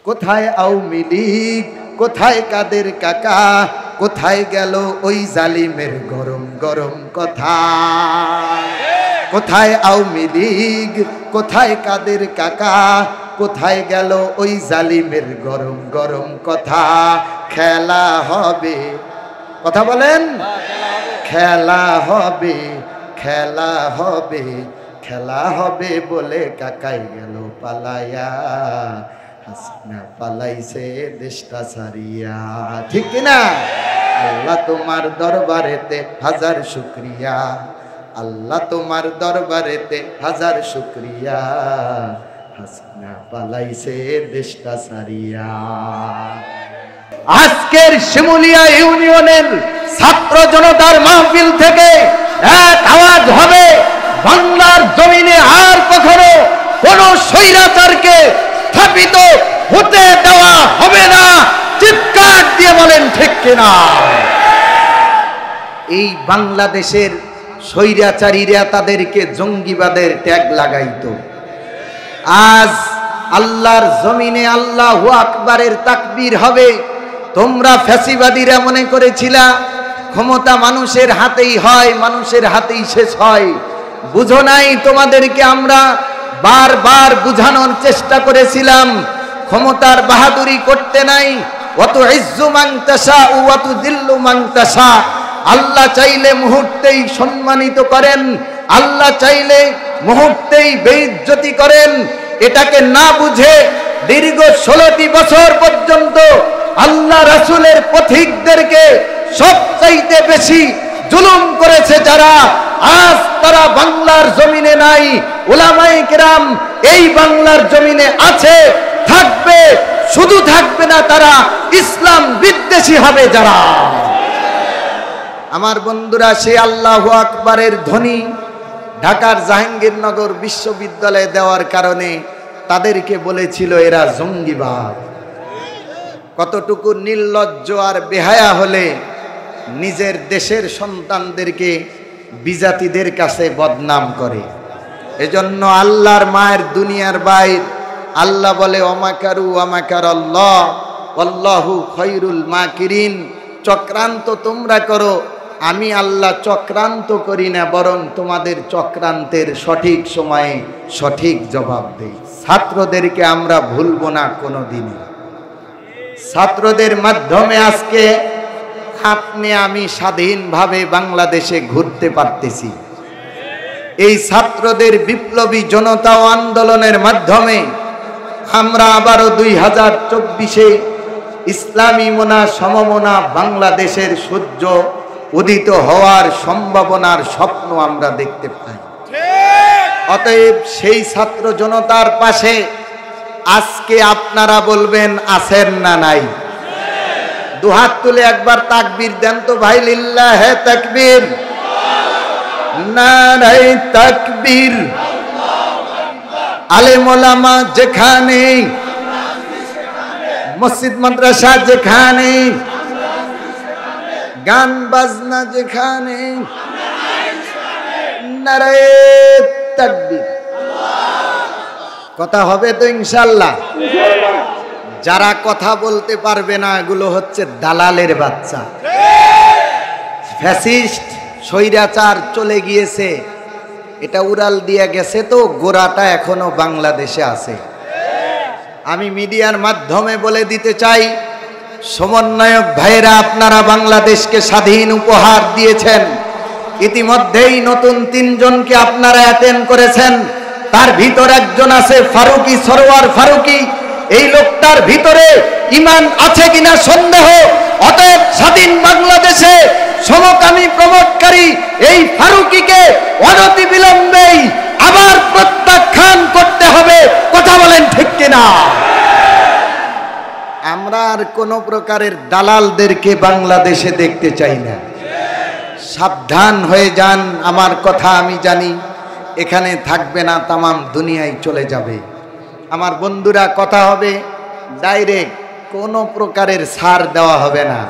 কোথায় আওয়ামী লীগ, কোথায় কাদের কাকা, কোথায় গেল ওই জালিমের গরম গরম কথা? কোথায় আওয়ামী লীগ, কোথায় কাদের কাকা, কোথায় গেল ওই জালিমের গরম গরম কথা? খেলা হবে, কথা বলেন, খেলা হবে, খেলা হবে, খেলা হবে বলে কাকাই গেল পালায়া, হাসিনা পালাইছে দেশটা ছাড়িয়া। ঠিক কিনা? আল্লাহ তোমার দরবারেতে হাজার শুকরিয়া, আল্লাহ তোমার দরবারেতে হাজার শুকরিয়া, হাসিনা পালাইছে দেশটা ছাড়িয়া। আজকের শিমুলিয়া ইউনিয়নের ছাত্র জনতার মাহফিল থেকে এক আওয়াজ হবে, বাংলার জমিনে আর কখনো কোন স্বৈরাচারকে স্থাপিত হতে দেওয়া হবে না। চিৎকার দিয়ে বলেন ঠিক কিনা? এই বাংলাদেশের স্বৈরাচারীরা তাদেরকে জঙ্গিবাদের ট্যাগ লাগাইতো। আজ আল্লাহর জমিনে আল্লাহু আকবারের তাকবীর হবে। তোমরা ফ্যাসিবাদীরা মনে করেছিলা ক্ষমতা মানুষের হাতেই হয়, মানুষের হাতেই শেষ হয়। বুঝো নাই, তোমাদেরকে আমরা বারবার বুঝানোর চেষ্টা করেছিলাম ক্ষমতার বাহাদুরি করতে নাই। ওয়াতু ইজ্জু মান তাশা ওয়া তুযিল্লু মান তাশা। আল্লাহ চাইলে মুহূর্তেই সম্মানিত করেন, আল্লাহ চাইলে মুহূর্তেই বেইজ্জতি করেন। এটাকে না বুঝে দীর্ঘ 16টি বছর পর্যন্ত আল্লাহ রাসূলের পথিকদেরকে সবচাইতে বেশি জুলুম করেছে যারা, আজ তারা বাংলার জমিনে নাই। উলামায়ে কেরাম এই বাংলার জমিনে আছে, থাকবে, শুধু থাকবে না, তারা ইসলাম বিদ্বেষী হবে যারা। আমার বন্ধুরা, সেই আল্লাহু আকবারের ধ্বনি ঢাকার জাহাঙ্গীরনগর বিশ্ববিদ্যালয়ে দেওয়ার কারণে তাদেরকে বলেছিল এরা জঙ্গিবাদ। কতটুকু নির্লজ্জ আর বেহায়া হলে নিজের দেশের সন্তানদেরকে বিজাতিদের কাছে বদনাম করে। এজন্য আল্লাহর মায়ের দুনিয়ার বাইর আল্লাহ বলে ওমাকারু ওমাকারাল্লাহ আল্লাহু খায়রুল মাকিরিন। চক্রান্ত তোমরা করো, আমি আল্লাহ চক্রান্ত করি না, বরং তোমাদের চক্রান্তের সঠিক সময়ে সঠিক জবাব দেই। ছাত্রদেরকে আমরা ভুলবো না কোনোদিনই। ছাত্রদের মাধ্যমে আজকে আপনি আমি স্বাধীনভাবে বাংলাদেশে ঘুরতে পারতেছি। এই ছাত্রদের বিপ্লবী জনতা ও আন্দোলনের মাধ্যমে আমরা আবারও 2024-এ ইসলামী মোনা সমমনা বাংলাদেশের সূর্য উদিত হওয়ার সম্ভাবনার স্বপ্ন আমরা দেখতে পাই। অতএব সেই ছাত্র জনতার পাশে আজকে আপনারা বলবেন আছেন না নাই? দুহাত তুলে একবার তাকবীর দেন তো ভাই, লিল্লাহে তাকবীর, নারায়ে তাকবীর। আলেম ওলামা যেখানে, মসজিদ মাদ্রাসা যেখানে, গান বাজনা যেখানে, নারায়ে তাকবীর। কথা হবে তো ইনশাআল্লাহ? যারা কথা বলতে পারবে না এগুলো হচ্ছে দালালের বাচ্চা। ফ্যাসিস্ট স্বৈরাচার চলে গিয়েছে, এটা উড়াল দিয়ে গেছে, তো গোড়াটা এখনো বাংলাদেশে আছে। আমি মিডিয়ার মাধ্যমে বলে দিতে চাই, সমন্বয়ক ভাইরা আপনারা বাংলাদেশকে স্বাধীন উপহার দিয়েছেন। ইতিমধ্যেই নতুন 3 জনকে আপনারা অ্যাটেন্ড করেছেন। তার ভিতর একজন আছে ফারুকি, সরওয়ার ফারুকি। এই লোকটার ভিতরে ঈমান আছে কিনা সন্দেহ। অতএব স্বাধীন বাংলাদেশে সমকামী প্রমোটকারী এই ফারুকিকে অনতি বিলম্বেই আবার প্রত্যাখ্যান করতে হবে। কথা বলেন ঠিক কিনা? আমরা আর কোনো প্রকারের দালালদেরকে বাংলাদেশে দেখতে চাই না। সাবধান হয়ে যান। আমার কথা আমি জানি এখানে থাকবে না, তামাম দুনিয়ায় চলে যাবে। আমার বন্ধুরা, কথা হবে ডাইরেক্ট, কোনো প্রকারের ছাড় দেওয়া হবে না।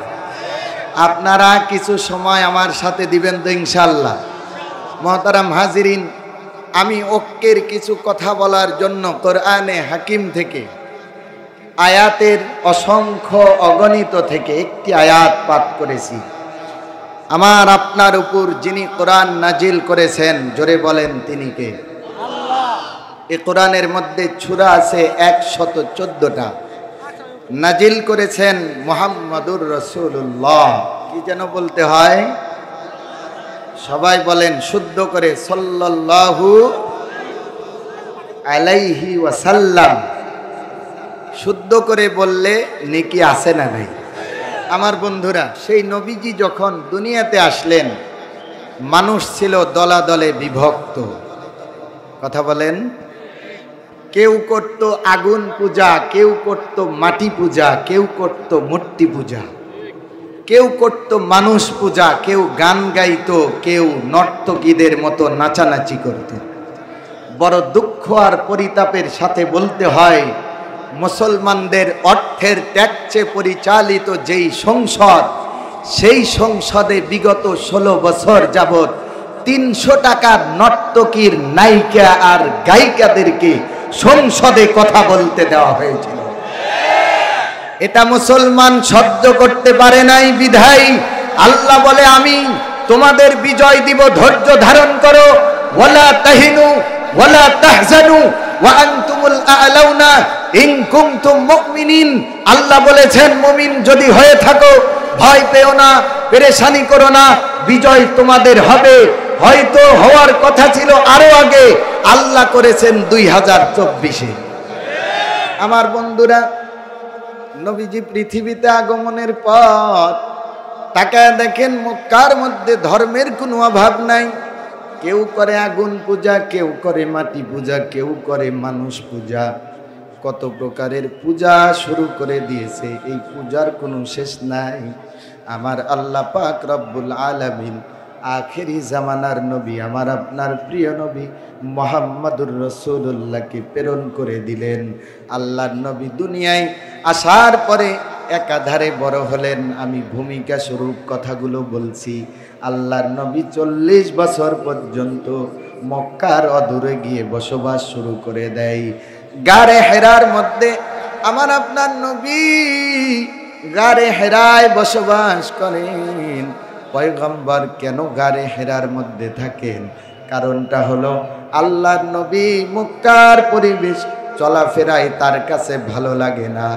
আপনারা কিছু সময় আমার সাথে দিবেন তো ইনশাআল্লাহ? মহতারাম হাজিরিন, আমি ঐক্যের কিছু কথা বলার জন্য কোরআনে হাকিম থেকে আয়াতের অসংখ্য অগণিত থেকে একটি আয়াত পাঠ করেছি। আমার আপনার উপর যিনি কোরআন নাজিল করেছেন, জোরে বলেন তিনি কে? এই কোরআনের মধ্যে সূরা আছে 114টা। নাজিল করেছেন মুহাম্মাদুর রাসূলুল্লাহ। কি যেন বলতে হয়? সবাই বলেন শুদ্ধ করে, সাল্লাল্লাহু আলাইহি ওয়াসাল্লাম। শুদ্ধ করে বললে নেকি আছে না নাই? আমার বন্ধুরা, সেই নবীজি যখন দুনিয়াতে আসলেন, মানুষ ছিল দলাদলে বিভক্ত। কথা বলেন। কেউ করত আগুন পূজা, কেউ করত মাটি পূজা, কেউ করত মূর্তি পূজা, কেউ করত মানুষ পূজা, কেউ গান গাইতো, কেউ নর্তকীদের মতো নাচানাচি করত। বড় দুঃখ আর পরিতাপের সাথে বলতে হয়, মুসলমানদের অর্থের ট্যাক্সে পরিচালিত যেই সংসদ, সেই সংসদে বিগত 16 বছর যাবৎ 300 টাকার নর্তকীর নায়িকা আর গায়িকাদেরকে সংসদে কথা বলতে দেওয়া হয়েছিল। এটা মুসলমান সহ্য করতে পারে নাই বিধায় আল্লাহ বলে, আমি তোমাদের বিজয় দিব, ধৈর্য ধারণ করো। ওয়ালা তাহিনু ওয়ালা তাহজানু ওয়া আনতুমুল আ'লাউনা ইন কুনতুম মুমিনিন। আল্লাহ বলেছেন, মুমিন যদি হয়ে থাকো, ভয় পেও না, পেরেশানি করো না, বিজয় তোমাদের হবে। হয়তো হওয়ার কথা ছিল আরো আগে, আল্লাহ করেছেন 2024-এ। আমার বন্ধুরা, নবীজি পৃথিবীতে আগমনের পর তাকায় দেখেন, মক্কার মধ্যে ধর্মের কোনো অভাব নাই। কেউ করে আগুন পূজা, কেউ করে মাটি পূজা, কেউ করে মানুষ পূজা, কত প্রকারের পূজা শুরু করে দিয়েছে। এই পূজার কোনো শেষ নাই। আমার আল্লাহ পাক রব্বুল আলামিন আখেরি জামানার নবী, আমার আপনার প্রিয় নবী মুহাম্মাদুর রাসূলুল্লাহকে প্রেরণ করে দিলেন। আল্লাহর নবী দুনিয়ায় আসার পরে একাধারে বড় হলেন। আমি ভূমিকা স্বরূপ কথাগুলো বলছি। আল্লাহর নবী 40 বছর পর্যন্ত মক্কার অদূরে গিয়ে বসবাস শুরু করে দেয়। গারে হেরার মধ্যে আমার আপনার নবী গারে হেরায় বসবাস করেন। পয়গম্বর কেন গারে হেরার মধ্যে থাকেন? কারণটা হলো, আল্লাহর নবী মক্কার পরিবেশ চলাফেরায় তার কাছে ভালো লাগে না।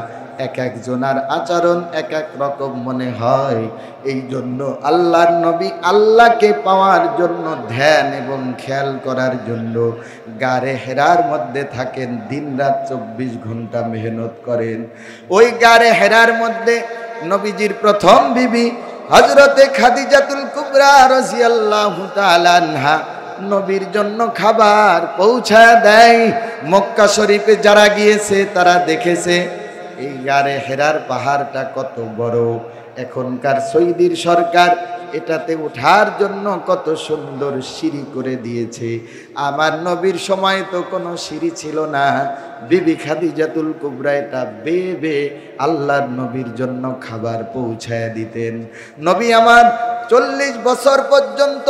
এক একজনার আচরণ এক এক রকম মনে হয়। এই জন্য আল্লাহর নবী আল্লাহকে পাওয়ার জন্য, ধ্যান এবং খেয়াল করার জন্য গারে হেরার মধ্যে থাকেন। দিন রাত 24 ঘন্টা মেহনত করেন। ওই গারে হেরার মধ্যে নবীজির প্রথম বিবি হযরতে খাদিজাতুল কুবরা রাদিয়াল্লাহু তাআলা আনহা নবীর জন্য খাবার পৌঁছায় দেয়। মক্কা শরীফে যারা গিয়েছে তারা দেখেছে এই গারে হেরার পাহাড়টা কত বড়। এখনকার সৌদির সরকার এটাতে ওঠার জন্য কত সুন্দর সিঁড়ি করে দিয়েছে। আমার নবীর সময় তো কোনো সিঁড়ি ছিল না। বিবি খাদিজাতুল কুবরা এটা বেয়ে বেয়ে আল্লাহর নবীর জন্য খাবার পৌঁছায় দিতেন। নবী আমার 40 বছর পর্যন্ত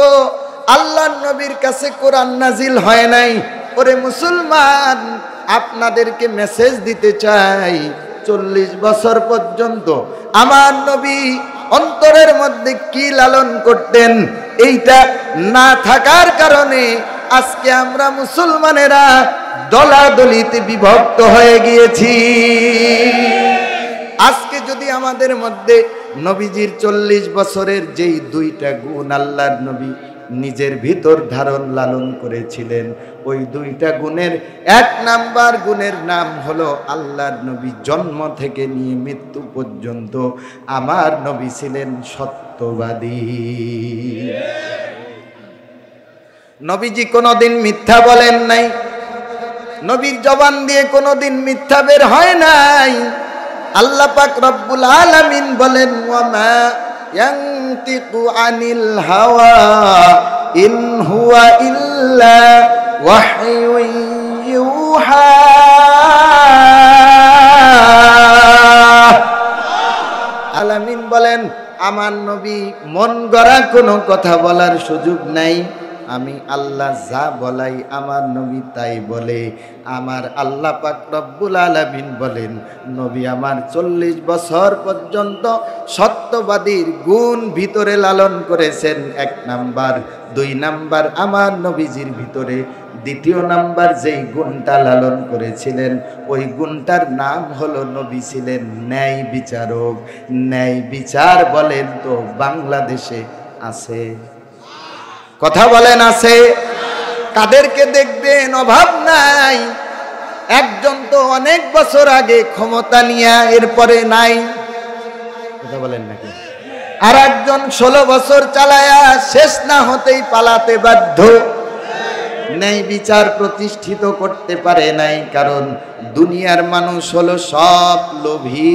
আল্লাহর নবীর কাছে কোরআন নাজিল হয় নাই। ওরে মুসলমান, আপনাদেরকে মেসেজ দিতে চাই, 40 বছর পর্যন্ত আমার নবী অন্তরের মধ্যে কি লালন করতেন, এইটা না থাকার কারণে আজকে আমরা মুসলমানেরা দলাদলিতে বিভক্ত হয়ে গিয়েছি। আজকে যদি আমাদের মধ্যে নবীজির 40 বছরের যেই 2টা গুণ আল্লাহর নবী নিজের ভিতর ধারণ লালন করেছিলেন, ওই 2টা গুণের 1 নাম্বার গুণের নাম হলো আল্লাহর নবী জন্ম থেকে নিয়ে মৃত্যু পর্যন্ত আমার নবী ছিলেন সত্যবাদী। নবীজি কোনোদিন মিথ্যা বলেন নাই। নবীর জবান দিয়ে কোনোদিন মিথ্যা বের হয় নাই। আল্লাহ পাক রব্বুল আলামিন বলেন, ওয়ামা ইয়ানতিকু আনিল হাওয়া ইন হুয়া ইল্লা ওয়াহয়ুন ইউহা। আলামিন বলেন, আমার নবী মন গড়া কোনো কথা বলার সুযোগ নাই। আমি আল্লাহ যা বলাই আমার নবী তাই বলে। আমার আল্লাহ পাক রব্বুল আলামিন বলেন, নবী আমার 40 বছর পর্যন্ত সত্যবাদীর গুণ ভিতরে লালন করেছেন, 1 নাম্বার। 2 নাম্বার, আমার নবীজির ভিতরে দ্বিতীয় নাম্বার যেই গুণটা লালন করেছিলেন, ওই গুণটার নাম হলো নবী ছিলেন ন্যায় বিচারক। ন্যায় বিচার বলেন তো বাংলাদেশে আছে? কথা বলেন আছে? কাদেরকে দেখবেন অভাব নাই, একজন তো অনেক বছর আগে ক্ষমতা নিয়ে এরপরে নাই, কথা বলেন নাকি? আর একজন 16 বছর চালায়া শেষ না হতেই পালাতে বাধ্য। ন্যায় বিচার প্রতিষ্ঠিত করতে পারে নাই, কারণ দুনিয়ার মানুষ হলো সব লোভী।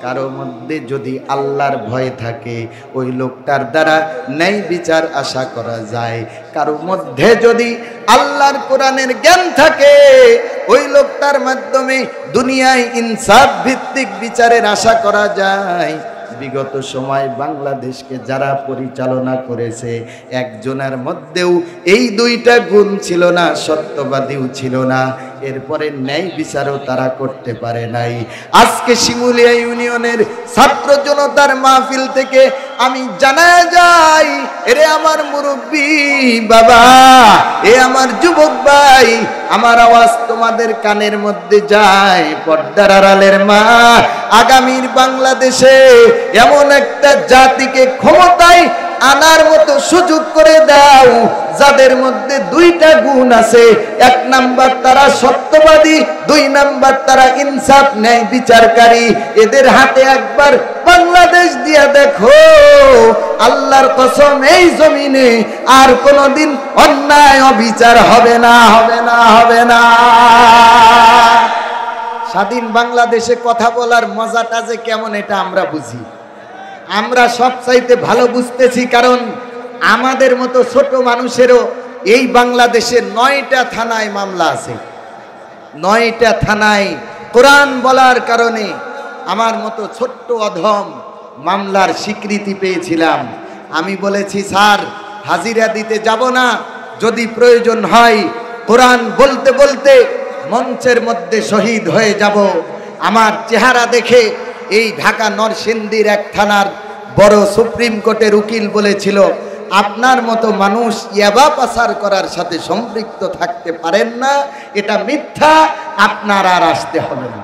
কারো মধ্যে যদি আল্লাহর ভয় থাকে ওই লোকটার দ্বারা ন্যায় বিচার আশা করা যায়। কারো মধ্যে যদি আল্লাহর কোরআনের জ্ঞান থাকে ওই লোকটার মাধ্যমে দুনিয়ায় ইনসাফ ভিত্তিক বিচারের আশা করা যায়। বিগত সময় বাংলাদেশকে যারা পরিচালনা করেছে একজনের মধ্যেও এই 2টা গুণ ছিল না, সত্যবাদীও ছিল না, এরপরে ন্যায় বিচারও তারা করতে পারে নাই। আজকে শিমুলিয়া ইউনিয়নের ছাত্র জনতার মাহফিল থেকে আমি জানা যাই, এরে আমার মুরব্বী বাবা, এ আমার যুবক ভাই, আমার আওয়াজ তোমাদের কানের মধ্যে যায়, পর্দার আড়ালের মা, আগামীর বাংলাদেশে এমন একটা জাতিকে ক্ষমতায় আনার মতো সুযোগ করে দাও যাদের মধ্যে 2টা গুণ আছে। 1 নাম্বার তারা সত্যবাদী, 2 নাম্বার তারা ইনসাফ ন্যায় বিচারকারী। এদের হাতে একবার বাংলাদেশ দিয়া দেখো, আল্লাহর কসম এই জমিনে আর কোনোদিন অন্যায় অবিচার হবে না, হবে না, হবে না। স্বাধীন বাংলাদেশে কথা বলার মজাটা যে কেমন এটা আমরা বুঝি। আমরা সবচাইতে ভালো বুঝতেছি, কারণ আমাদের মতো ছোট মানুষেরও এই বাংলাদেশে 9টা থানায় মামলা আছে। 9টা থানায় কোরআন বলার কারণে আমার মতো ছোট্ট অধম মামলার স্বীকৃতি পেয়েছিলাম। আমি বলেছি, স্যার হাজিরা দিতে যাব না, যদি প্রয়োজন হয় কোরআন বলতে বলতে মঞ্চের মধ্যে শহীদ হয়ে যাব। আমার চেহারা দেখে এই ঢাকা নরসিংদীর 1 থানার বড় সুপ্রিম কোর্টের উকিল বলেছিল, আপনার মতো মানুষ ইয়াবা পাচার করার সাথে সম্পৃক্ত থাকতে পারেন না, এটা মিথ্যা, আপনার আর আসতে হবে না।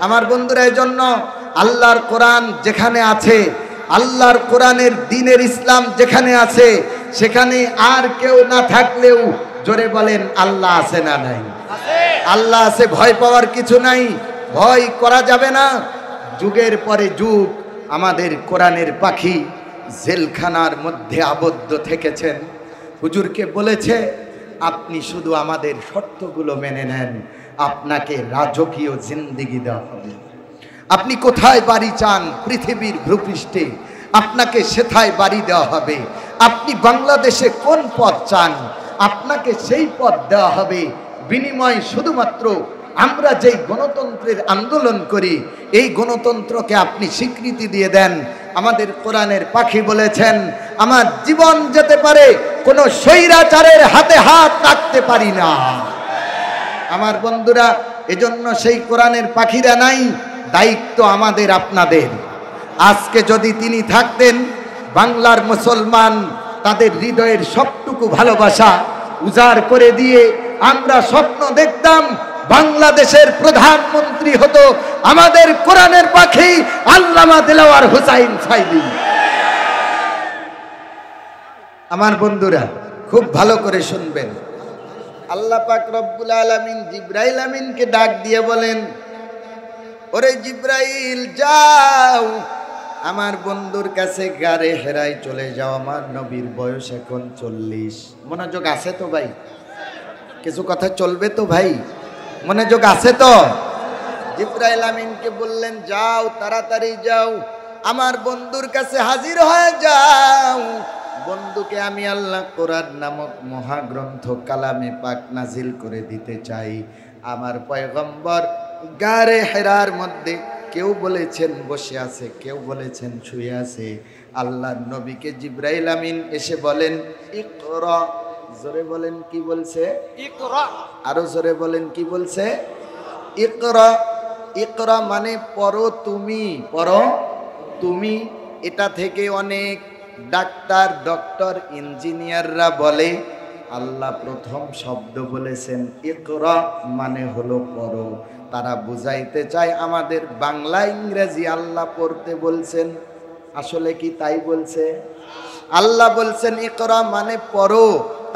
আমার বন্ধুরা, এজন্য আল্লাহর কোরআন যেখানে আছে, আল্লাহর কোরআনের দ্বীনের ইসলাম যেখানে আছে, সেখানে আর কেউ না থাকলেও জোরে বলেন আল্লাহ আছে না নাই? আল্লাহ আছে, ভয় পাওয়ার কিছু নাই, ভয় করা যাবে না। যুগের পরে যুগ আমাদের কোরআনের পাখি জেলখানার মধ্যে আবদ্ধ থেকেছেন। হুজুরকে বলেছে, আপনি শুধু আমাদের শর্তগুলো মেনে নেন, আপনাকে রাজকীয় জিন্দেগি দেওয়া হবে। আপনি কোথায় বাড়ি চান পৃথিবীর ভূপৃষ্ঠে, আপনাকে সেথায় বাড়ি দেওয়া হবে। আপনি বাংলাদেশে কোন পদ চান, আপনাকে সেই পদ দেওয়া হবে। বিনিময় শুধুমাত্র আমরা যেই গণতন্ত্রের আন্দোলন করি এই গণতন্ত্রকে আপনি স্বীকৃতি দিয়ে দেন। আমাদের কোরআনের পাখি বলেছেন, আমার জীবন যেতে পারে, কোনো স্বৈরাচারের হাতে হাত রাখতে পারি না। আমার বন্ধুরা, এজন্য সেই কোরআনের পাখিরা নাই, দায়িত্ব আমাদের আপনাদের। আজকে যদি তিনি থাকতেন, বাংলার মুসলমান তাদের হৃদয়ের সবটুকু ভালোবাসা উজাড় করে দিয়ে আমরা স্বপ্ন দেখতাম বাংলাদেশের প্রধানমন্ত্রী হতো আমাদের কোরআনের পাখি আল্লামা দেলাওয়ার হোসাইন সাইদি। আমার বন্ধুরা খুব ভালো করে শুনবেন, আল্লাহ পাক রব্বুল আলামিন জিবরাইল আমিনকে ডাক দিয়ে বলেন, ওরে জিবরাইল যাও আমার বন্ধুর কাছে গারে হেরায় চলে যাও, আমার নবীর বয়স এখন 40। মনোযোগ আছে তো ভাই? কিছু কথা চলবে তো ভাই? মনোযোগ আছে তো? জিবরাইল আমিনকে বললেন, যাও তাড়াতাড়ি যাও, আমার বন্ধুর কাছে হাজির হয়ে যাও। বন্ধুকে আমি আল্লাহ কোরআন নামক মহাগ্রন্থ কালামে পাক নাজিল করে দিতে চাই। আমার পয়গম্বর গারে হেরার মধ্যে কেউ বলেছেন বসে আছে, কেউ বলেছেন শুয়ে আছে। আল্লাহর নবীকে জিবরাইল আমিন এসে বলেন, ইকরা, জোরে বলেন কি বলছে? ইকরা। আরো জোরে বলেন কি বলছে? ইকরা। ইকরা মানে পড়ো তুমি, পড়ো তুমি। এটা থেকে অনেক ডাক্তার, ডক্টর, ইঞ্জিনিয়াররা বলে আল্লাহ প্রথম শব্দ বলেছেন ইকরা, মানে হলো পড়ো। তারা বুঝাইতে চায় আমাদের বাংলা ইংরেজি আল্লাহ পড়তে বলছেন। আসলে কি তাই বলছে? আল্লাহ বলছেন ইকরা মানে পড়ো,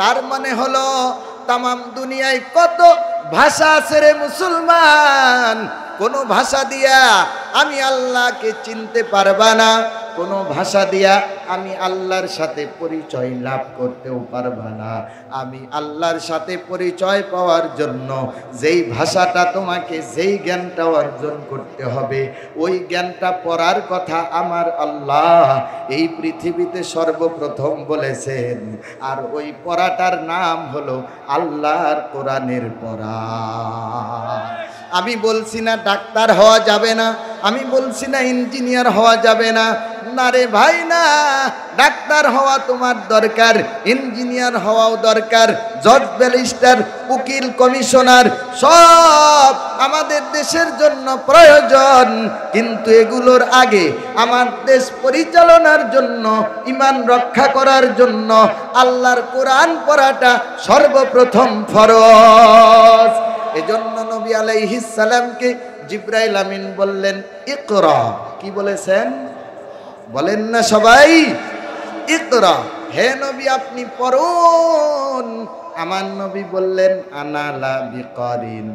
তার মানে হলো তামাম দুনিয়ায় কত ভাষা আছে রে মুসলমান, কোন ভাষা দিয়া আমি আল্লাহকে চিনতে পারবা না, কোন ভাষা দিয়া আমি আল্লাহর সাথে পরিচয় লাভ করতেও পারবা না। আমি আল্লাহর সাথে পরিচয় পাওয়ার জন্য যেই ভাষাটা তোমাকে, যেই জ্ঞানটা অর্জন করতে হবে, ওই জ্ঞানটা পড়ার কথা আমার আল্লাহ এই পৃথিবীতে সর্বপ্রথম বলেছেন। আর ওই পড়াটার নাম হলো আল্লাহর কোরআনের পড়া। আমি বলছি না ডাক্তার হওয়া যাবে না, আমি বলছি না ইঞ্জিনিয়ার হওয়া যাবে না, না রে ভাই না। ডাক্তার হওয়া তোমার দরকার, ইঞ্জিনিয়ার হওয়াও দরকার, জজ, ব্যারিস্টার, উকিল, কমিশনার সব আমাদের দেশের জন্য প্রয়োজন। কিন্তু এগুলোর আগে আমার দেশ পরিচালনার জন্য, ঈমান রক্ষা করার জন্য আল্লাহর কোরআন পড়াটা সর্বপ্রথম ফরজ। এজন্য নবী আলাইহিস সালামকে জিবরাইল আমিন বললেন ইকরা। কি বলেছেন? বলেন না সবাই, ইকরা। হে নবী আপনি পড়ুন। আমার নবী বললেন আনা লা বিকারিন,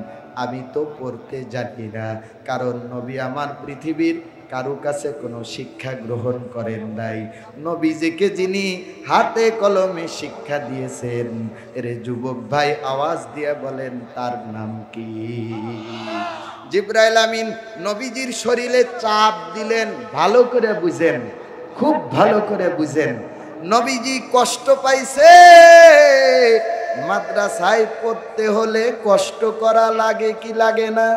আমি তো পড়তে জানি না। কারণ নবী আমার পৃথিবীর কারো কাছে কোনো শিক্ষা গ্রহণ করেন নাই। নবীজিকে যিনি হাতে কলমে শিক্ষা দিয়েছেন, এরে যুবক ভাই আওয়াজ দিয়ে বলেন তার নাম কি? জিবরাইল আমিন নবীজির শরীরে চাপ দিলেন। ভালো করে বুঝেন, খুব ভালো করে বুঝেন। নবীজি কষ্ট পাইছে। মাদ্রাসায় পড়তে হলে কষ্ট করা লাগে কি লাগে না?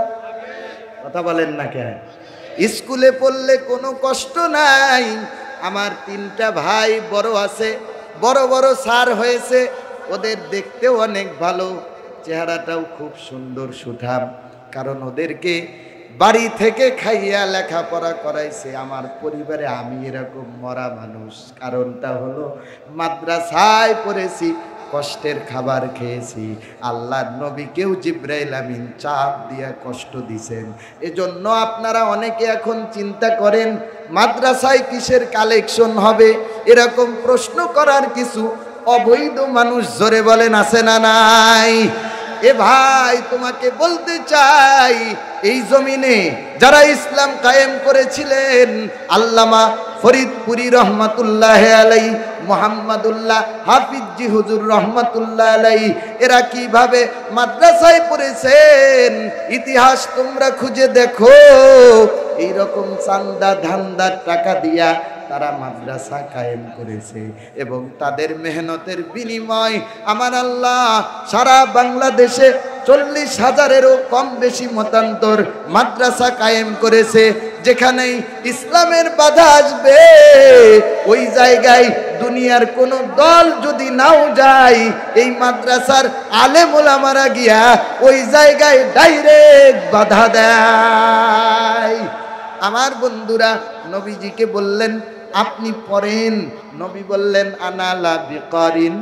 কথা বলেন না কেন? স্কুলে পড়লে কোনো কষ্ট নাই। আমার 3টা ভাই বড় আছে, বড় বড় স্যার হয়েছে, ওদের দেখতেও অনেক ভালো, চেহারাটাও খুব সুন্দর সুঠাম। কারণ ওদেরকে বাড়ি থেকে খাইয়া লেখাপড়া করাইছে আমার পরিবারে। আমি এরকম মরা মানুষ। কারণটা হলো মাদ্রাসায় পড়েছি, কষ্টের খাবার খেয়েছি। আল্লাহর নবীকেও জিবরাইল আমিন চাপ দিয়া কষ্ট দিছেন। এজন্য আপনারা অনেকে এখন চিন্তা করেন মাদ্রাসায় কিসের কালেকশন হবে, এরকম প্রশ্ন করার কিছু অবৈধ মানুষ জোরে বলেন আছে না নাই? এ ভাই তোমাকে বলতে চাই, এই জমিনে যারা ইসলাম কায়েম করেছিলেন, আল্লামা ফরিদপুরি রহমাতুল্লাহ আলাই, মোহাম্মদুল্লাহ হাফিজি হুজুর রহমাতুল্লাহ আলাই, এরা কিভাবে মাদ্রাসায় পড়েছেন ইতিহাস তোমরা খুঁজে দেখো। এইরকম চান্দা ধান্দার টাকা দিয়া তারা মাদ্রাসা কায়েম করেছে এবং তাদের মেহনতের বিনিময় আমার আল্লাহ সারা বাংলাদেশে 40,000-এরও কম বেশি মতান্তর মাদ্রাসা কায়েম করেছে। যেখানেই ইসলামের বাধা আসবে ওই জায়গায় দুনিয়ার কোনো দল যদি নাও যায়, এই মাদ্রাসার আলেম ওলামারা গিয়া ওই জায়গায় ডাইরেক্ট বাধা দেয়। আমার বন্ধুরা নবীজিকে বললেন আপনি পড়েন। নবী বললেন আনা লা বিকারিন,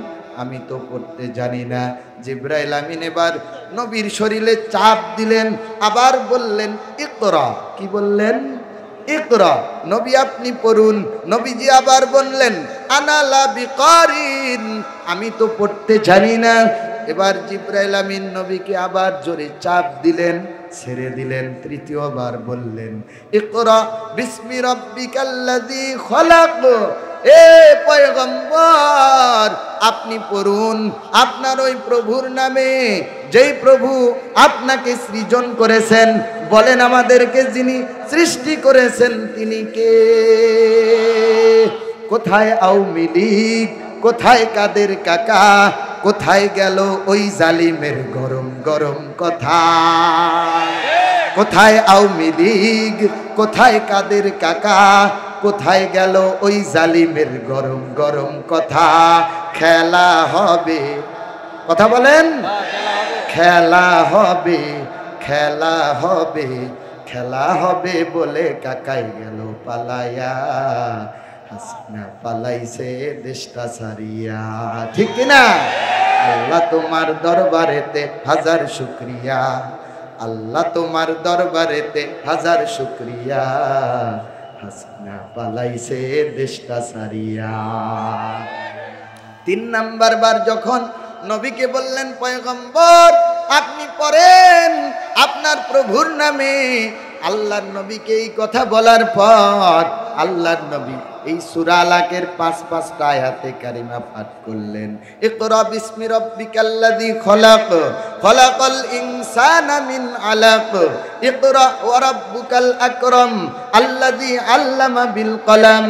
আমি তো পড়তে জানি না। জিবরাইল আমিন এবার নবীর শরীরে চাপ দিলেন, আবার বললেন ইকরা। কি বললেন? ইকরা। নবী আপনি পড়ুন। নবীজি আবার বললেন আনা লা বিকারিন, আমি তো পড়তে জানি না। এবার জিবরাইল আমিন নবীকে আবার জোরে চাপ দিলেন, ছেড়ে দিলেন। তৃতীয়বার বললেন ইকরা বিসমি রাব্বিকাল্লাযী খলাক। এ পয়গম্বর আপনি পড়ুন আপনার ওই প্রভুর নামে, যেই প্রভু আপনাকে সৃজন করেছেন। বলেন আমাদেরকে যিনি সৃষ্টি করেছেন তিনি কে? কোথায় আওয়ামী লীগ, কোথায় কাদের কাকা, কোথায় গেল ওই জালিমের গরম গরম কথা? কোথায় আওয়ামী লীগ, কোথায় কাদের কাকা, কোথায় গেল ওই জালিমের গরম গরম কথা? খেলা হবে কথা বলেন, খেলা হবে, খেলা হবে, খেলা হবে বলে কাকাই গেল পালাইয়া, হাসিনা পালাইছে দেশটা ছাড়িয়া। ঠিক কিনা? আল্লাহ তোমার দরবারেতে হাজার শুকরিয়া, আল্লাহ তোমার দরবারেতে হাজার শুকরিয়া, হাসিনা পালাইছে দেশটা ছাড়িয়া। 3 নাম্বার বার যখন নবীকে বললেন, পয়গম্বর আপনি পড়েন আপনার প্রভুর নামে, আল্লাহর নবীকে এই কথা বলার পর আল্লাহর নবী এই সূরা আলাকের 5-5টা আয়াতে কারিমা পাঠ করলেন। ইকরা বিসমি রাব্বিকাল্লাযী খলাক, খলাকাল ইনসানা মিন আলাক, ইকরা ওয়া রাব্বুকাল আকরাম আল্লাযী আল্লামা বিল কলাম,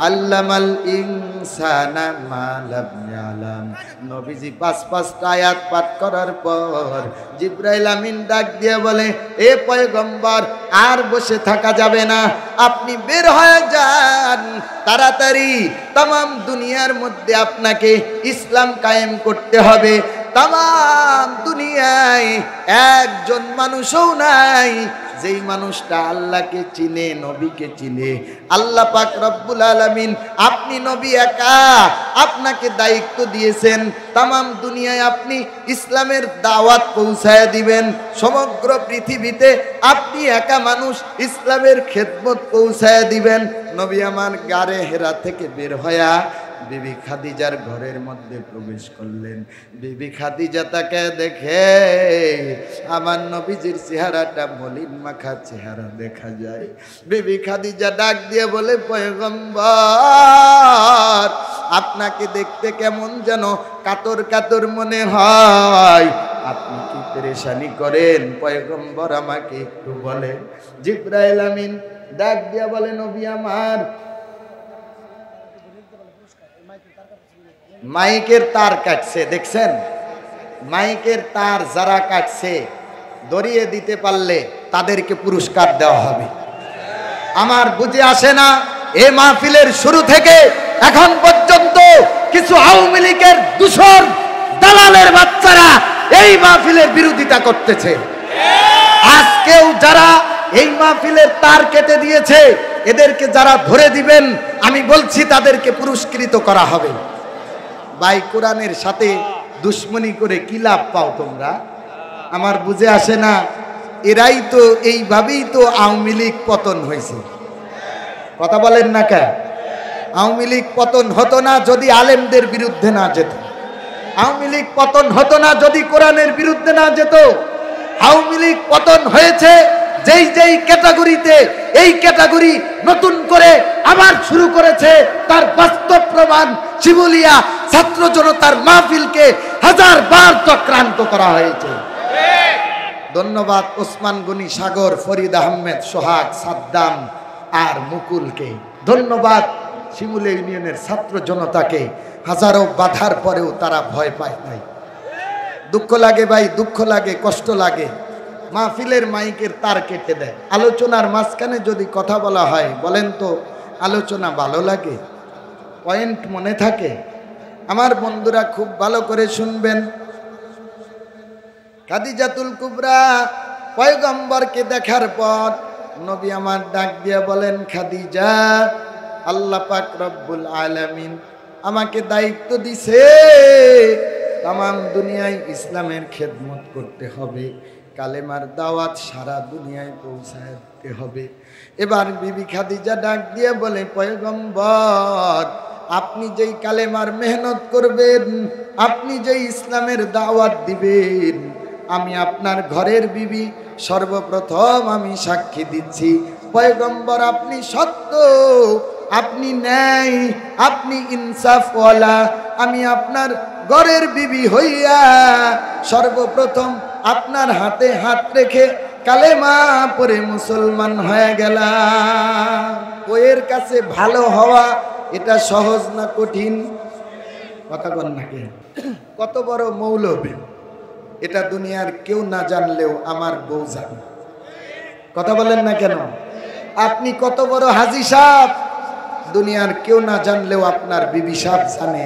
আল্লামাল ইনসানা মা লাম ইয়ালাম। নবীজি 5-5টা আয়াত পাঠ করার পর জিবরাইল আমিন ডাক দিয়ে বলে, এ পয়গম্বর আর বসে থাকা যাবে না, আপনি বের হয়ে যান তাড়াতাড়ি। তাম দুনিয়ার মধ্যে আপনাকে ইসলাম কায়েম করতে হবে। তাম দুনিয়ায় একজন মানুষও নাই যেই মানুষটা আল্লাহকে চিনে, নবীকে চিনে। আল্লাহ পাক রব্বুল আলামিন আপনি নবী একা, আপনাকে দায়িত্ব দিয়েছেন তাম দুনিয়ায় আপনি ইসলামের দাওয়াত পৌঁছায় দিবেন। সমগ্র পৃথিবীতে আপনি একা মানুষ ইসলামের খেদমত পৌঁছায় দিবেন। নবী আমার গারে হেরা থেকে বের হয়া বিবি খাদিজার ঘরের মধ্যে প্রবেশ করলেন। বিবি খাদিজা তাকে দেখে আমার নবীজির চেহারাটা মলিন মাখা চেহারা দেখা যায়। বিবি খাদিজা ডাক দিয়ে বলে, পয়গম্বর আপনাকে দেখতে কেমন যেন কাতর কাতর মনে হয়, আপনি কি পেরেশানি করেন? পয়গম্বর আমাকে একটু বলেন। জিবরাইল আমিন ডাক দিয়া বলে, নবী আমার মাইকের তার কাটছে, দেখছেন মাইকের তার যারা কাটছে ধরিয়ে দিতে পারলে তাদেরকে পুরস্কার দেওয়া হবে। আমার বুঝে আসে না, এ মাহফিলের শুরু থেকে এখন পর্যন্ত কিছু আওয়ামী লীগের দূষর দালালের বাচ্চারা এই মাহফিলের বিরোধিতা করতেছে। আজকেও যারা এই মাহফিলের তার কেটে দিয়েছে এদেরকে যারা ধরে দিবেন আমি বলছি তাদেরকে পুরস্কৃত করা হবে। ভাই কোরআনের সাথে দুশ্মনী করে কি লাভ পাও তোমরা? আমার বুঝে আসে না। এরাই তো এইভাবেই তো আওয়ামী লীগ পতন হয়েছে। কথা বলেন না কেন? আওয়ামী লীগ পতন হতো না যদি আলেমদের বিরুদ্ধে না যেত। আওয়ামী লীগ পতন হতো না যদি কোরআনের বিরুদ্ধে না যেত। আওয়ামী লীগ পতন হয়েছে যেই যেই ক্যাটাগরিতে, এই ক্যাটাগরি নতুন করে আবার শুরু করেছে তার বাস্তব প্রমাণ শিমুলিয়া ছাত্র জনতার মাহফিলকে 1000 বার চক্রান্ত করা হয়েছে। ধন্যবাদ ওসমান গনি, সাগর, ফরিদ আহমেদ, সোহাগ, সাদ্দাম আর মুকুলকে। ধন্যবাদ শিমুলিয়া ইউনিয়নের ছাত্র জনতাকে। হাজারো বাধার পরেও তারা ভয় পায় নাই। দুঃখ লাগে ভাই, দুঃখ লাগে, কষ্ট লাগে। মাহফিলের মাইকের তার কেটে দেয়। আলোচনার মাঝখানে যদি কথা বলা হয় বলেন তো আলোচনা ভালো লাগে? পয়েন্ট মনে থাকে? আমার বন্ধুরা খুব ভালো করে শুনবেন। খাদিজাতুল কুবরা পয়গম্বরকে দেখার পর নবী আমার ডাক দিয়ে বলেন, খাদিজা আল্লাহ পাক রব্বুল আলামিন আমাকে দায়িত্ব দিছে তাম দুনিয়ায় ইসলামের খেদমত করতে হবে, কালেমার দাওয়াত সারা দুনিয়ায় পৌঁছায় দিতে হবে। এবার বিবি খাদিজা ডাক দিয়ে বলে, পয়গম্বর আপনি যেই কালেমার মেহনত করবেন, আপনি যেই ইসলামের দাওয়াত দিবেন, আমি আপনার ঘরের বিবি সর্বপ্রথম আমি সাক্ষী দিচ্ছি পয়গম্বর আপনি সত্য, আপনি ন্যায়, আপনি ইনসাফওয়ালা। আমি আপনার ঘরের বিবি হইয়া সর্বপ্রথম আপনার হাতে হাত রেখে কালেমা পড়ে মুসলমান হয়ে গেলাম। ওর কাছে ভালো হওয়া এটা সহজ না কঠিন? কথা বল নাকি? কত বড় মৌলবী এটা দুনিয়ার কেউ না জানলেও আমার বউ জানে। কথা বলেন না কেন? আপনি কত বড় হাজী সাহেব দুনিয়ার কেউ না জানলেও আপনার বিবি সাহেব জানে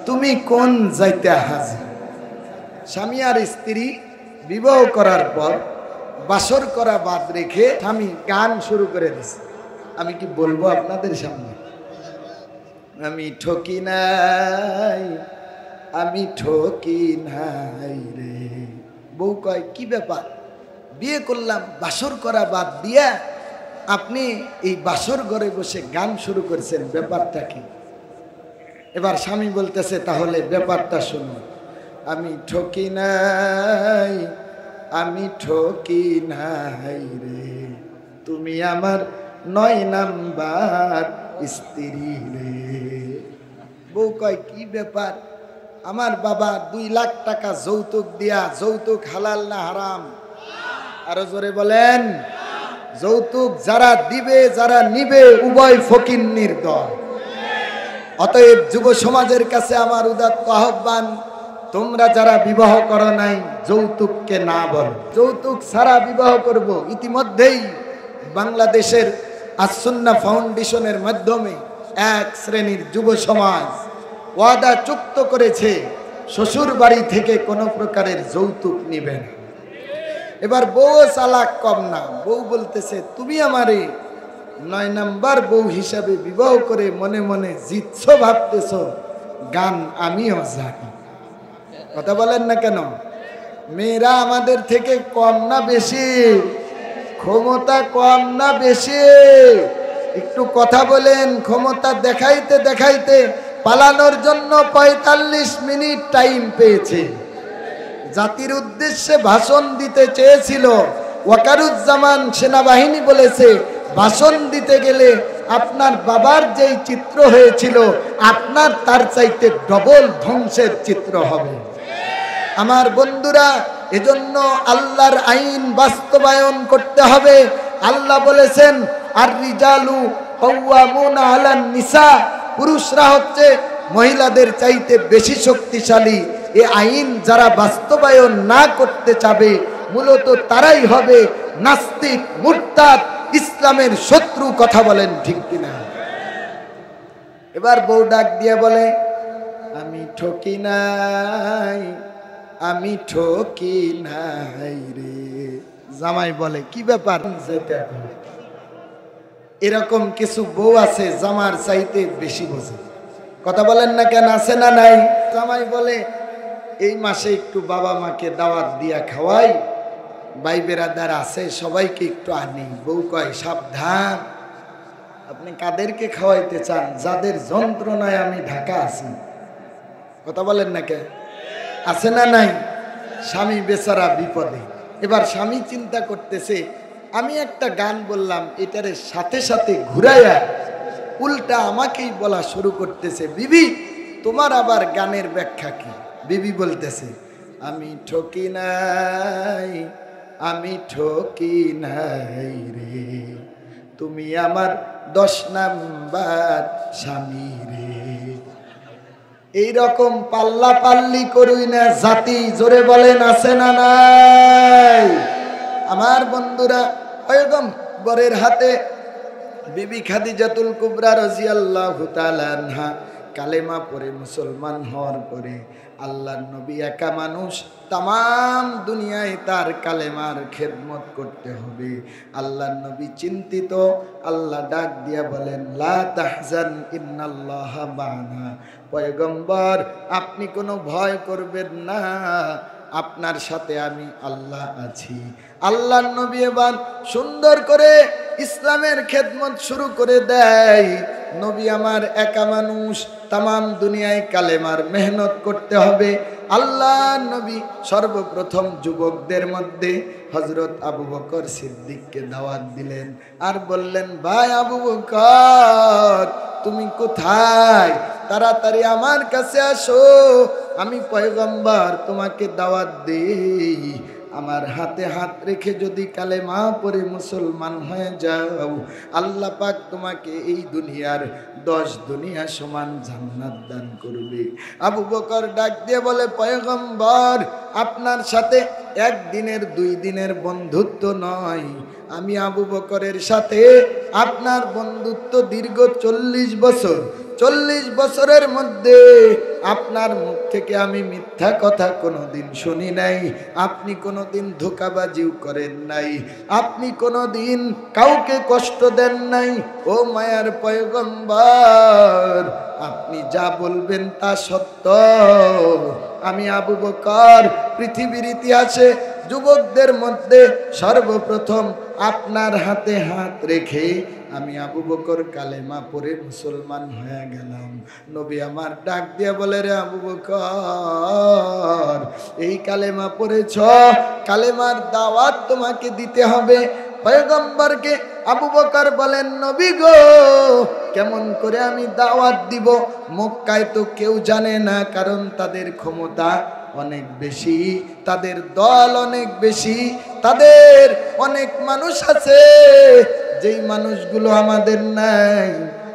তুমি কোন যাইতে হাজী। স্বামী আর স্ত্রী বিবাহ করার পর বাসর করা বাদ রেখে স্বামী গান শুরু করে দিছে। আমি কি বলবো আপনাদের সামনে? আমি ঠকি নাই, আমি ঠকি নাই রে। বউ কয় কি ব্যাপার, বিয়ে করলাম বাসর করা বাদ দিয়া আপনি এই বাসর ঘরে বসে গান শুরু করেছেন, ব্যাপারটা কি? এবার স্বামী বলতেছে তাহলে ব্যাপারটা শুনুন। আমি ঠকি নাই, আমি ঠকি নাই রে, তুমি আমার 9 নাম্বার স্ত্রী রে। বউ কয় কি ব্যাপার? আমার বাবা 2 লাখ টাকা যৌতুক দিয়া, যৌতুক হালাল না হারাম? আরো জোরে বলেন। যৌতুক যারা দিবে যারা নিবে উভয় ফকিন্নির দল। অতএব যুব সমাজের কাছে আমার উদাত্ত আহ্বান, তোমরা যারা বিবাহ করো নাই যৌতুককে না বল, যৌতুক ছাড়া বিবাহ করব। ইতিমধ্যেই বাংলাদেশের আস-সুন্নাহ ফাউন্ডেশনের মাধ্যমে এক শ্রেণীর যুব সমাজ ওয়াদা চুক্ত করেছে শ্বশুর বাড়ি থেকে কোনো প্রকারের যৌতুক নিবে না। এবার বউ চালাক কম না, বউ বলতেছে তুমি আমারে 9 নাম্বার বউ হিসাবে বিবাহ করে মনে মনে জিতছ ভাবতেছ, গান আমিও জানি। কথা বলেন না কেন? মেয়েরা আমাদের থেকে কম না বেশি? ক্ষমতা কম না বেশি? একটু কথা বলেন। ক্ষমতা দেখাইতে দেখাইতে পালানোর জন্য 45 মিনিট টাইম পেয়েছে। জাতির উদ্দেশ্যে ভাষণ দিতে চেয়েছিল, ওয়াকারুজ্জামান সেনাবাহিনী বলেছে ভাষণ দিতে গেলে আপনার বাবার যেই চিত্র হয়েছিল আপনার তার চাইতে ডবল ধ্বংসের চিত্র হবে। আমার বন্ধুরা, এজন্য আল্লাহর আইন বাস্তবায়ন করতে হবে। আল্লাহ বলেছেন আর রিজালু কাওয়ামুনা আলান নিসা, পুরুষরা হচ্ছে মহিলাদের চাইতে বেশি শক্তিশালী। এই আইন যারা বাস্তবায়ন না করতে চাবে মূলত তারাই হবে নাস্তিক, মুরতাদ, ইসলামের শত্রু। কথা বলেন ঠিক কিনা? এবার বউ ডাক দিয়ে বলে আমি ঠকি নাই, আমি ঠকি নাই রে। জামাই বলে কি ব্যাপার? এরকম কিছু বউ আছে জামার চাইতে বেশি বোঝে। কথা বলেন না কেন? আছে না নাই? জামাই বলে এই মাসে একটু বাবা মাকে দাওয়াত দিয়া খাওয়াই, ভাই বেরাদার আছে সবাইকে একটু আনি। বউ কয় সাবধান, আপনি কাদেরকে খাওয়াইতে চান? যাদের যন্ত্রণায় আমি ঢাকা আছি। কথা বলেন না কে? আছে না নাই? স্বামী বেচারা বিপদে। এবার স্বামী চিন্তা করতেছে আমি একটা গান বললাম, এটারে সাথে সাথে ঘুরাইয়া উল্টা আমাকেই বলা শুরু করতেছে, বিবি তোমার আবার গানের ব্যাখ্যা কি? বিবি বলতেছে আমি ঠকি নাই, আমি ঠকি নাই রে, তুমি আমার 10 নাম্বার স্বামী রে। এইরকম পাল্লা পাল্লি করুই না জাতি। জোরে বলেন আছে না নাই? আমার বন্ধুরা, পয়গম্বরের হাতে বিবি খাদিজাতুল কুবরা রাদিয়াল্লাহু তাআলা আনহা কালেমা পড়ে মুসলমান হওয়ার পরে আল্লাহর নবী একা মানুষ, তাম দুনিয়ায় তার কালেমার খেদমত করতে হবে। আল্লাহর নবী চিন্তিত। আল্লাহ ডাক দিয়া বলেন লা তাহজান ইন্নাল্লাহা মা'না, পয়গম্বর আপনি কোনো ভয় করবেন না, আপনার সাথে আমি আল্লাহ আছি। আল্লাহর নবী এবার সুন্দর করে ইসলামের খেদমত শুরু করে দেয়। নবী আমার একা মানুষ, তাম দুনিয়ায় কালেমার মেহনত করতে হবে। আল্লাহর নবী সর্বপ্রথম যুবকদের মধ্যে হযরত আবু বকর সিদ্দিককে দাওয়াত দিলেন আর বললেন ভাই আবু বকর তুমি কোথায়? তাড়াতাড়ি আমার কাছে আসো, আমি পয়গম্বর তোমাকে দাওয়াত দেই। আমার হাতে হাত রেখে যদি কালেমা পড়ে মুসলমান হয়ে যাও, আল্লাহ পাক তোমাকে এই দুনিয়ার 10 দুনিয়া সমান জান্নাত দান করবে। আবু বকর ডাক দিয়ে বলে পয়গম্বর আপনার সাথে 1 দিনের 2 দিনের বন্ধুত্ব নয়, আমি আবু বকরের সাথে আপনার বন্ধুত্ব দীর্ঘ 40 বছর। 40 বছরের মধ্যে আপনার মুখ থেকে আমি মিথ্যা কথা কোনোদিন শুনি নাই, আপনি কোনোদিন ধোঁকাবাজিও করেন নাই, আপনি কোনোদিন কাউকে কষ্ট দেন নাই। ও মায়ার পয়গম্বর, আপনি যা বলবেন তা সত্য। আমি আবু বকর পৃথিবীর ইতিহাসে যুবকদের মধ্যে সর্বপ্রথম আপনার হাতে হাত রেখে আমি আবু বকর কালেমা পড়ে মুসলমান হয়ে গেলাম। নবী আমার ডাক দিয়ে বলে, রে আবু বকর, এই কালেমা পড়েছ, কালেমার দাওয়াত তোমাকে দিতে হবে। পয়গম্বরকে আবু বকর বলেন, নবী গো, কেমন করে আমি দাওয়াত দিব? মক্কায় তো কেউ জানে না, কারণ তাদের ক্ষমতা অনেক বেশি, তাদের দল অনেক বেশি, তাদের অনেক মানুষ আছে, যেই মানুষগুলো আমাদের নাই।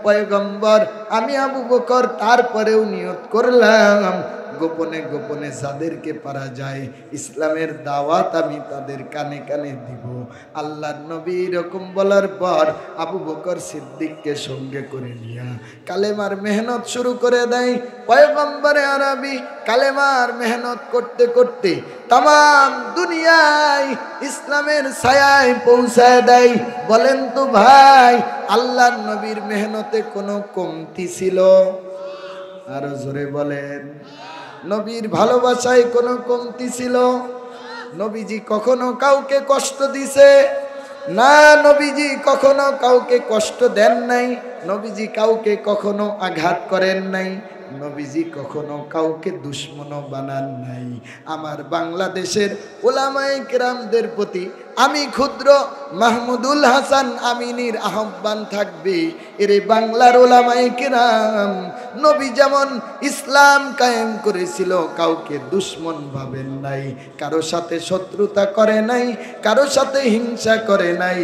পয়গম্বর, আমি আবু বকর তারপরেও নিয়ত করলাম, গোপনে গোপনে যাদেরকে পারা যায় ইসলামের দাওয়াত আমি তাদের কানে কানে দিব। আল্লাহর নবী এরকম বলার পর আবু বকর সিদ্দিককে সঙ্গে করে নিয়া কালেমার মেহনত শুরু করে দেয়। পয়গম্বরে আরবি কালেমার মেহনত করতে করতে তাম দুনিয়ায় ইসলামের ছায়ায় পৌঁছায় দেয়। বলেন তো ভাই, আল্লাহর নবীর মেহনতে কোনো কমতি ছিল? আরো জোরে বলেন। নবীর ভালোবাসায় কোনো কমতি ছিল? নবীজি কখনো কাউকে কষ্ট দিছে না, নবীজি কখনো কাউকে কষ্ট দেন নাই, নবীজি কাউকে কখনো আঘাত করেন নাই, নবীজি কখনো কাউকে দুশ্মনও বানান নাই। আমার বাংলাদেশের ওলামায়ে কেরামদের প্রতি আমি ক্ষুদ্র মাহমুদুল হাসান আমিনীর আহ্বান থাকবে, এরে বাংলার ওলামায়ে কেরাম, নবী যেমন ইসলাম কায়েম করেছিল, কাউকে দুশ্মন ভাবেন নাই, কারো সাথে শত্রুতা করে নাই, কারো সাথে হিংসা করে নাই।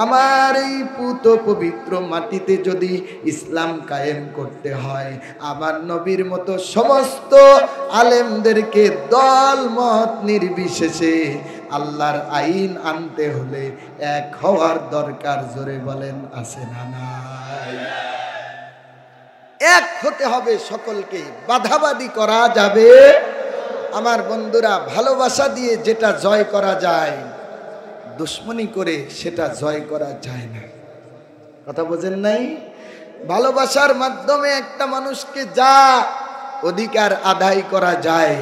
আমার এই পুত পবিত্র মাটিতে যদি ইসলাম কায়েম করতে হয়, আমার নবীর মতো সমস্ত আলেমদেরকে দল মত নির্বিশেষে আল্লাহর আইন আনতে হলে এক হওয়ার দরকার। জোরে বলেন, আছে না নাই? এক হতে হবে সকলকে, বাধাবাধি করা যাবে। আমার বন্ধুরা, ভালোবাসা দিয়ে যেটা জয় করা যায়, দুশ্মনী করে সেটা জয় করা যায় না। কথা বোঝেন নাই? ভালোবাসার মাধ্যমে একটা মানুষকে যা অধিকার আদায় করা যায়,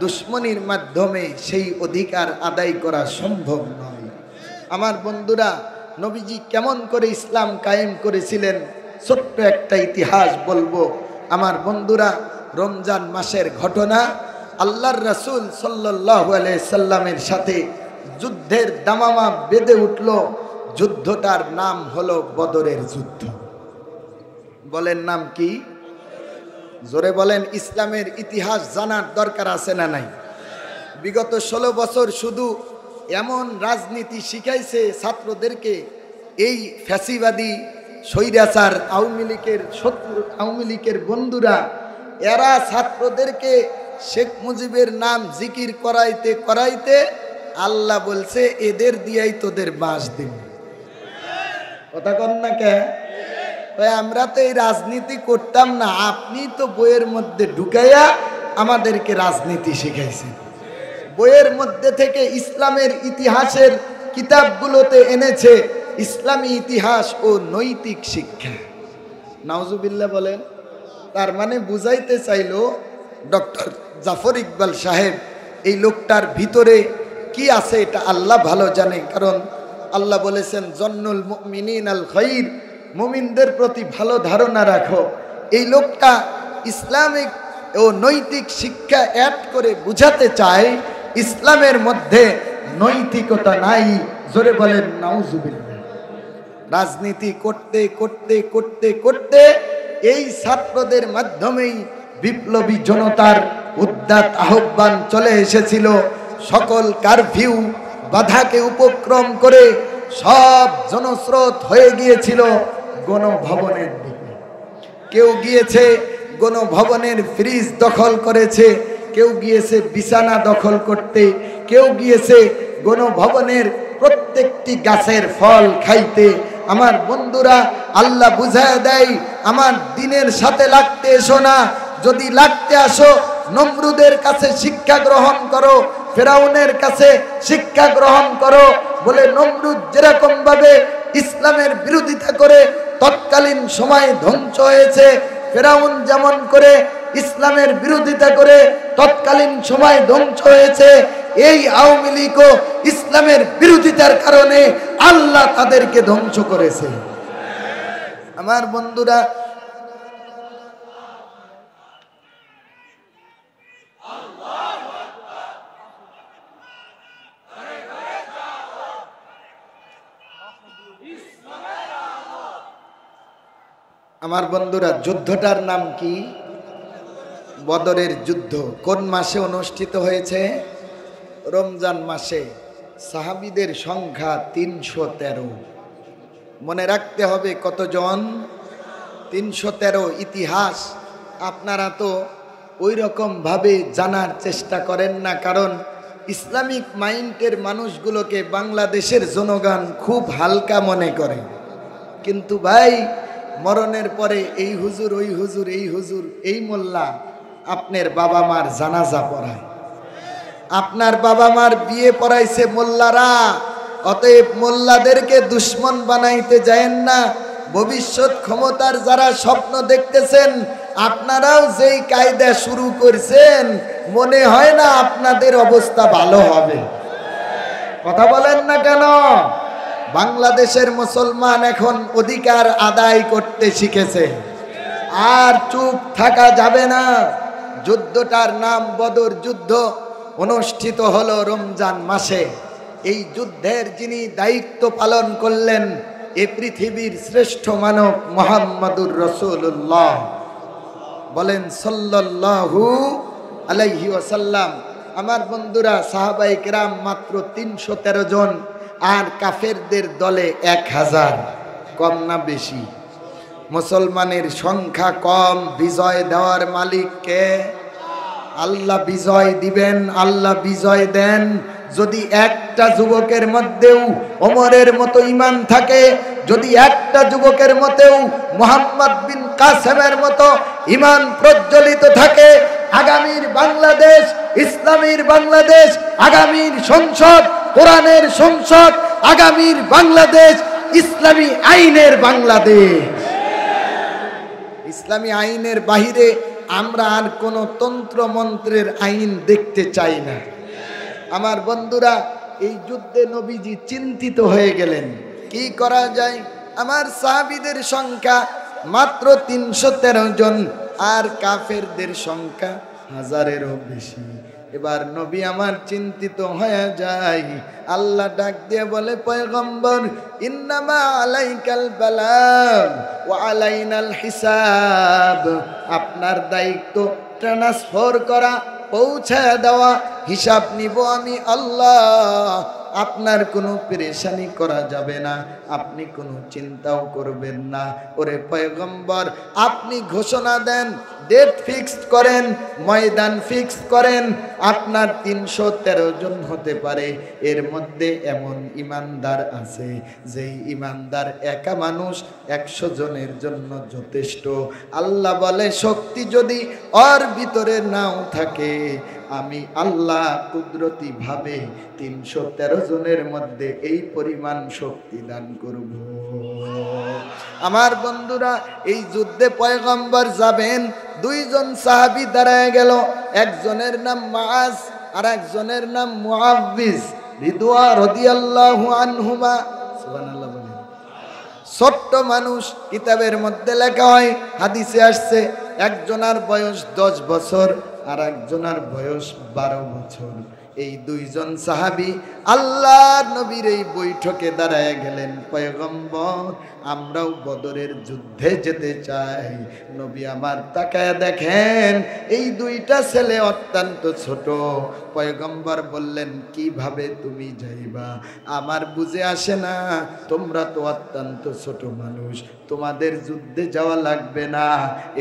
দুশ্মনীর মাধ্যমে সেই অধিকার আদায় করা সম্ভব নয়। আমার বন্ধুরা, নবীজি কেমন করে ইসলাম কায়েম করেছিলেন, ছোট্ট একটা ইতিহাস বলবো। আমার বন্ধুরা, রমজান মাসের ঘটনা, আল্লাহর রাসূল সাল্লাল্লাহু আলাইহি সাল্লামের সাথে যুদ্ধের দামামা বেঁধে উঠল। যুদ্ধটার নাম হলো বদরের যুদ্ধ। বলেন নাম কি? জোরে বলেন। ইসলামের ইতিহাস জানার দরকার আছে না নাই? বিগত 16 বছর শুধু এমন রাজনীতি শিখাইছে ছাত্রদেরকে, এই ফ্যাসিবাদী স্বৈরাচার আওয়ামী লীগের শত্রু, আওয়ামী লীগের বন্ধুরা, এরা ছাত্রদেরকে শেখ মুজিবের নাম জিকির করাইতে করাইতে আল্লাহ বলছে, এদের দিয়াই তোদের বাঁশ দিন। কথা কন না কে? আমরা তো এই রাজনীতি করতাম না, আপনি তো বইয়ের মধ্যে ঢুকাইয়া আমাদেরকে রাজনীতি শিখাইছেন। বইয়ের মধ্যে থেকে ইসলামের ইতিহাসের কিতাবগুলোতে এনেছে ইসলামী ইতিহাস ও নৈতিক শিক্ষা। নাউজুবিল্লাহ বলেন। তার মানে বুঝাইতে চাইল ডক্টর জাফর ইকবাল সাহেব, এই লোকটার ভিতরে কি আছে এটা আল্লাহ ভালো জানে। কারণ আল্লাহ বলেছেন, জন্নুল মুমিনিন আল খাইর, মুমিনদের প্রতি ভালো ধারণা রাখো। এই লোকটা ইসলামিক ও নৈতিক শিক্ষা অ্যাড করে বুঝাতে চায় ইসলামের মধ্যে নৈতিকতা নাই। জোরে বলেন নাউজুবিল্লাহ। রাজনীতি করতে করতে করতে করতে এই ছাত্রদের মাধ্যমেই বিপ্লবী জনতার উদ্দাত আহ্বান চলে এসেছিল। সকল কারফিউ বাধাকে উপক্রম করে সব জনস্রোত হয়ে গিয়েছিল গণভবনের দিকে। কেউ গিয়েছে গণভবনের ফ্রিজ দখল করেছে, কেউ গিয়েছে বিছানা দখল করতে, কেউ গিয়েছে গণভবনের প্রত্যেকটি গাছের ফল খাইতে। আমার বন্ধুরা, আল্লাহ বুঝায় দেয় আমার দিনের সাথে লাগতে এসো না, যদি লাগতে আসো নমরুদের কাছে শিক্ষা গ্রহণ করো, ফেরাউনের কাছে শিক্ষা গ্রহণ করো। বলে নমরুদ যেরকম ভাবে ইসলামের বিরোধিতা করে তৎকালীন সময় ধ্বংস হয়েছে, ফেরাউন যেমন করে ইসলামের বিরোধিতা করে তৎকালীন সময় ধ্বংস হয়েছে, এই আওয়ামী লীগও ইসলামের বিরোধিতার কারণে আল্লাহ তাদেরকে ধ্বংস করেছে। আমার বন্ধুরা, আমার বন্ধুরা, যুদ্ধটার নাম কি? বদরের যুদ্ধ। কোন মাসে অনুষ্ঠিত হয়েছে? রমজান মাসে। সাহাবীদের সংখ্যা 313। মনে রাখতে হবে কতজন? 313। ইতিহাস আপনারা তো ওই রকম ভাবে জানার চেষ্টা করেন না, কারণ ইসলামিক মাইন্ডের মানুষগুলোকে বাংলাদেশের জনগণ খুব হালকা মনে করে। কিন্তু ভাই, মরণের পরে এই হুজুর, ওই হুজুর, এই হুজুর, এই মোল্লা আপনার বাবা মার জানাজা পড়ায়, আপনার বাবা মার বিয়ে পড়াইছে মোল্লারা। অতএব মোল্লাদেরকে দুশ্মন বানাইতে যায়েন না। ভবিষ্যৎ ক্ষমতার যারা স্বপ্ন দেখতেছেন, আপনারাও যেই কায়দা শুরু করছেন, মনে হয় না আপনাদের অবস্থা ভালো হবে। কথা বলেন না কেন? বাংলাদেশের মুসলমান এখন অধিকার আদায় করতে শিখেছে, আর চুপ থাকা যাবে না। যুদ্ধটার নাম বদর যুদ্ধ, অনুষ্ঠিত হলো রমজান মাসে। এই যুদ্ধের যিনি দায়িত্ব পালন করলেন, এ পৃথিবীর শ্রেষ্ঠ মানব মুহাম্মদুর রাসূলুল্লাহ। বলেন সাল্লাল্লাহু আলাইহি ওয়াসাল্লাম। আমার বন্ধুরা, সাহাবায়ে কেরাম মাত্র 313 জন, আর কাফেরদের দলে 1000। কম না বেশি? মুসলমানের সংখ্যা কম, বিজয় দেওয়ার মালিক কে? আল্লাহ বিজয় দিবেন, আল্লাহ বিজয় দেন। যদি একটা যুবকের মধ্যেও ওমরের মতো ঈমান থাকে, যদি একটা যুবকের মধ্যেও মুহাম্মদ বিন কাসেমের মতো ঈমান প্রজ্বলিত থাকে, আগামীর বাংলাদেশ ইসলামীর বাংলাদেশ, আগামীর সংসদ কোরআনের সংসদ, আগামীর বাংলাদেশ ইসলামী আইনের বাংলাদেশ। ইসলামী আইনের বাহিরে আমরা আর কোনো তন্ত্র মন্ত্রের আইন দেখতে চাই না। আমার বন্ধুরা, এই যুদ্ধে নবীজি চিন্তিত হয়ে গেলেন, কি করা যায়। আমার সাহাবীদের সংখ্যা মাত্র 313 জন, আর কাফেরদের সংখ্যা 1000-এরও বেশি। এবার নবী আমার চিন্তিত হয়ে যায়। আল্লাহ ডাক দিয়ে বলে, পয়গম্বর, ইন্নামা আলাইকাল বালাগ ওয়া আলাইনাল হিসাব। আপনার দায়িত্ব ট্রান্সফার করা, পৌঁছে দেওয়া, হিসাব নিব আমি আল্লাহ। আপনার কোনো পেরেশানি করা যাবে না, আপনি কোনো চিন্তাও করবেন না। ওরে পয়গম্বর, আপনি ঘোষণা দেন, ডেট ফিক্সড করেন, ময়দান ফিক্সড করেন। আপনার 313 জন হতে পারে, এর মধ্যে এমন ইমানদার আছে যেই ইমানদার একা মানুষ 100 জনের জন্য যথেষ্ট। আল্লাহ বলে, শক্তি যদি ওর ভিতরে নাও থাকে, আমি আল্লাহ কুদরতি ভাবে 313 জনের মধ্যে এই পরিমাণ শক্তি দান করব। আমার বন্ধুরা, এই যুদ্ধে পয়গম্বর যাবেন, 2 জন সাহাবী দাঁড়ায় গেল। একজনের নাম মুআজ, আর একজনের নাম মুআব্বিজ রাদিয়াল্লাহু আনহুমা। সুবহানাল্লাহ বলেন। ছোট্ট মানুষ, কিতাবের মধ্যে লেখা হয়, হাদিসে আসছে, একজনের বয়স 10 বছর আর একজনের বয়স 12 বছর। এই 2 জন সাহাবী আল্লাহর নবীর এই বৈঠকে দাঁড়ায় গেলেন। পয়গম্বর, আমরাও বদরের যুদ্ধে যেতে চাই। নবী আমার তাকায় দেখেন এই দুইটা ছেলে অত্যন্ত ছোট। পয়গম্বর বললেন কিভাবে তুমি যাইবা? আমার বুঝে আসে না, তোমরা তো অত্যন্ত ছোট মানুষ, তোমাদের যুদ্ধে যাওয়া লাগবে না,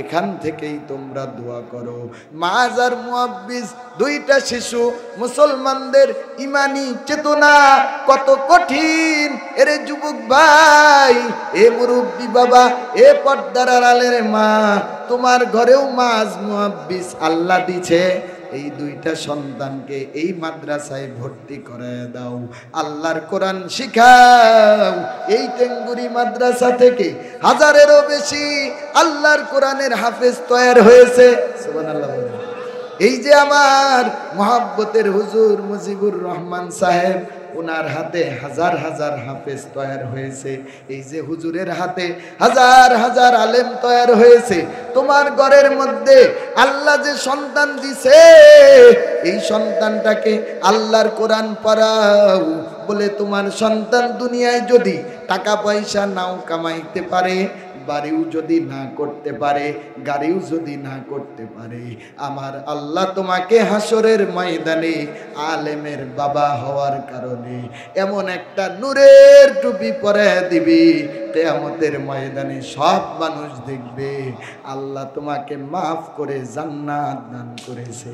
এখান থেকেই তোমরা দোয়া করো। মাআজ আর মুআব্বিজ দুইটা শিশু, মুসলমানদের ইমানি চেতনা কত কঠিন। এরে যুবক ভাই, এ মুরব্বী বাবা, এ পর্দার আড়ালের মা, তোমার ঘরেও মাআজ মুআব্বিজ আল্লাহ দিছে। এই দুইটা সন্তানকে এই মাদ্রাসায় ভর্তি করায় দাও, আল্লাহর কোরআন শিখাও। এই টেঙ্গুরি মাদ্রাসা থেকে হাজারেরও বেশি আল্লাহর কোরআনের হাফেজ তৈরি হয়েছে। সুবহানাল্লাহ। এই যে আমার মহব্বতের হুজুর মুজিবুর রহমান সাহেব, ওনার হাতে হাজার হাজার হাফেজ তৈরি হয়েছে। এই যে হুজুরের হাতে হাজার হাজার আলেম তৈরি হয়েছে। তোমার ঘরের মধ্যে আল্লাহ যে সন্তান দিছে, এই সন্তানটাকে আল্লাহর কোরআন পড়াও। বলে তোমার সন্তান দুনিয়ায় যদি টাকা পয়সা নাও কামাইতে পারে, বাড়িও যদি না করতে পারে, গাড়িও যদি না করতে পারে, আমার আল্লাহ তোমাকে হাসরের ময়দানে আলেমের বাবা হওয়ার কারণে এমন একটা নূরের টুপি পরে দিবি, কিয়ামতের ময়দানে সব মানুষ দেখবে আল্লাহ তোমাকে মাফ করে জান্নাত দান করেছে।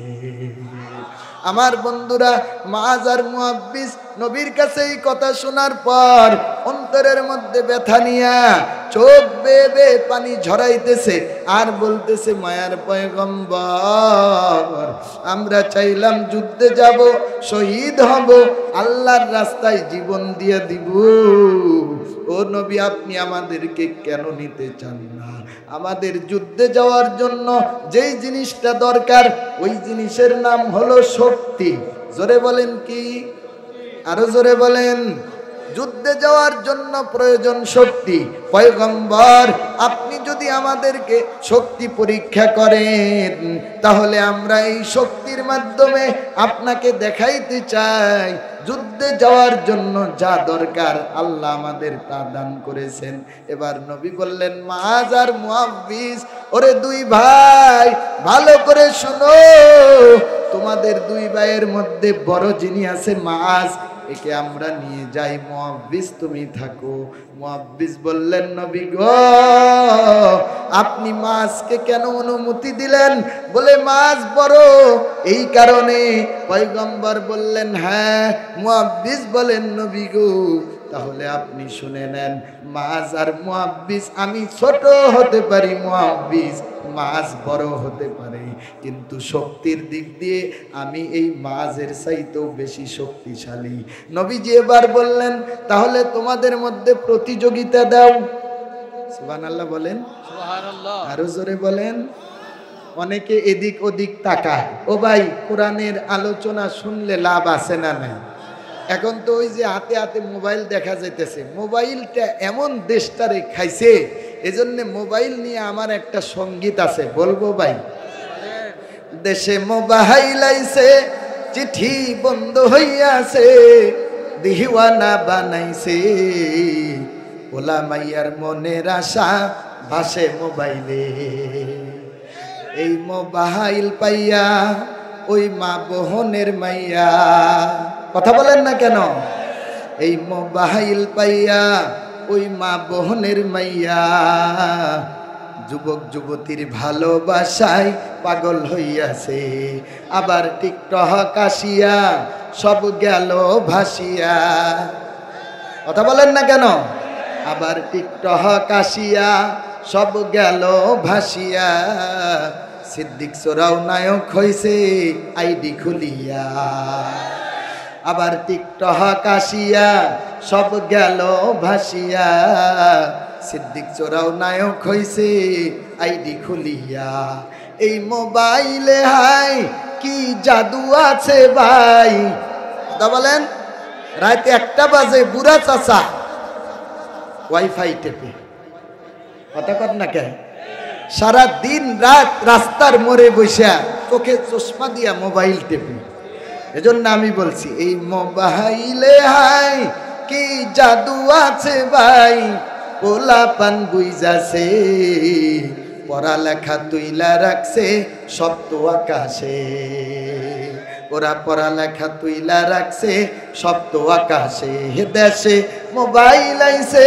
আমার বন্ধুরা, মাআজ আর মুআব্বিজ নবীর কাছে এই কথা শোনার পর অন্তরের মধ্যে ব্যথা নিয়া চোখ বেয়ে বেয়ে পানি ঝরাইতেছে আর বলতেছে, মায়ার পয়গম্বর, আমরা চাইলাম যুদ্ধে যাব, শহীদ হব, আল্লাহর রাস্তায় জীবন দিয়ে দিব। ও নবী, আপনি আমাদেরকে কেন নিতে চান না? আমাদের যুদ্ধে যাওয়ার জন্য যেই জিনিসটা দরকার, ওই জিনিসের নাম হলো শক্তি। জোরে বলেন কি? আরো জোরে বলেন। যুদ্ধে যাওয়ার জন্য প্রয়োজন শক্তি। পয়গম্বর, আপনি যদি আমাদেরকে শক্তি পরীক্ষা করেন, তাহলে আমরা এই শক্তির মাধ্যমে আপনাকে দেখাইতে চাই যুদ্ধে যাওয়ার জন্য যা দরকার আল্লাহ আমাদের তা দান করেছেন। এবার নবী বললেন, মাআজ আর মুআব্বিজ, ওরে দুই ভাই, ভালো করে শুনো, তোমাদের দুই ভাইয়ের মধ্যে বড় যিনি আছে মাআজ, একে আমরা নিয়ে যাই, মুআব্বিজ তুমি থাকো। মুআব্বিজ বললেন, নবী গো, আপনি মাআজকে কেন অনুমতি দিলেন? বলে মাআজ বড়, এই কারণে। পয়গম্বর বললেন, হ্যাঁ। মুআব্বিজ বলেন, নবী গো, তাহলে আপনি শুনে নেন, মাআজ আর মুআব্বিজ, আমি ছোট হতে পারি, মুআব্বিজ মাআজ বড় হতে পারে, কিন্তু শক্তির দিক দিয়ে আমি এই মাআজের চাইতেও বেশি শক্তিশালী। নবীজি এবার বললেন, তাহলে তোমাদের মধ্যে প্রতিযোগিতা দাও। সুবহানাল্লাহ বলেন, সুবহানাল্লাহ আরো জোরে বলেন। অনেকে এদিক ওদিক তাকায়। ও ভাই, কোরআনের আলোচনা শুনলে লাভ আছে না নাই? এখন তো ওই যে হাতে হাতে মোবাইল দেখা যাইতেছে, মোবাইলটা এমন দেশটারে খাইছে, এজন্য মোবাইল নিয়ে আমার একটা সঙ্গীত আছে, বলবো ভাই? দেশে মোবাইল আইছে, চিঠি বন্ধ হইয়াছে, দিওয়ানা বানাইছে, ওলা মাইয়ার মনের আশা ভাসে মোবাইলে। এই মোবাইল পাইয়া ওই মা বোনের মাইয়া, কথা বলেন না কেন? এই মোবাইল পাইয়া ওই মা বোনের মাইয়া যুবক যুবতীর ভালোবাসায় পাগল হইয়াছে, আবার টিকটক আসিয়া সব গেল ভাসিয়া। কথা বলেন না কেন? আবার টিকটক আসিয়া সব গেল ভাসিয়া, সিদ্দিক সোরাও নায়ক হইছে আইডি খুলিয়া। আবার টিকটক আসিয়া সব গেল ভাসিয়া, সিদ্দিক চোরাও নায়ক হইছে আইডি খুলিয়া। এই মোবাইলে হাই কি জাদু আছে ভাই, কথা বলেন। রাত 1টা বাজে বুড়া চাচা ওয়াইফাই টেপে, কথা কর না কে? সারা দিন রাত রাস্তার মোড়ে বসে চোখে চশমা দিয়া মোবাইল টেপে। এজন্য আমি বলছি, এই মোবাইলে হাই কি জাদু আছে ভাই, পোলা পান বুইজাছে পড়ালেখা তুইলা রাখছে সপ্ত আকাশে ওরা পড়ালেখা তুইলা রাখছে সপ্ত আকাশে দেশে মোবাইল আইছে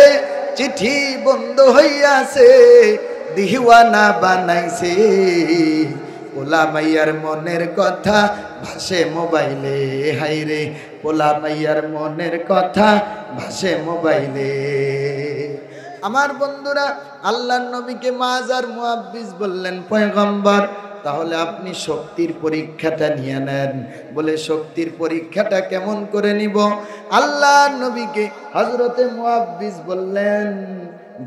চিঠি বন্ধ হইয়াছে দিওয়ানা বানাইছে পোলা মাইয়ার মনের কথা ভাসে মোবাইলে হাইরে পোলা মাইয়ার মনের কথা ভাসে মোবাইলে আমার বন্ধুরা আল্লাহর নবীকে মাজার মুআব্বিজ বললেন পয়গম্বর তাহলে আপনি শক্তির পরীক্ষাটা নিয়ে নেন বলে শক্তির পরীক্ষাটা কেমন করে নিব আল্লাহর নবীকে হযরতে মুআব্বিজ বললেন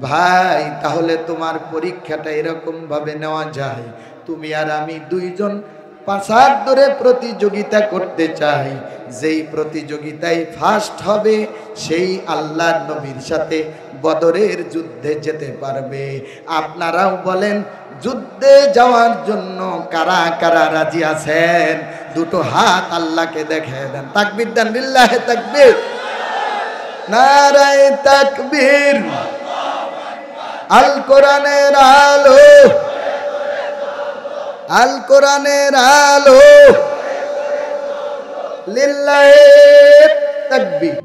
ভাই তাহলে তোমার পরীক্ষাটা এরকম ভাবে নেওয়া যায় তুমি আর আমি দুইজন পাছার ধরে প্রতিযোগিতা করতে চাই যেই প্রতিযোগিতায় ফার্স্ট হবে সেই আল্লাহর নবীর সাথে বদরের যুদ্ধে যেতে পারবে আপনারাও বলেন যুদ্ধে যাওয়ার জন্য কারা কারা রাজি আছেন দুটো হাত আল্লাহকে দেখিয়ে দেন তাকবীর দেন লিল্লাহি তাকবীর নারায়ে তাকবীর আল কোরআনের আলো আল কোরআনের আলো লিল্লাহি তাকবীর।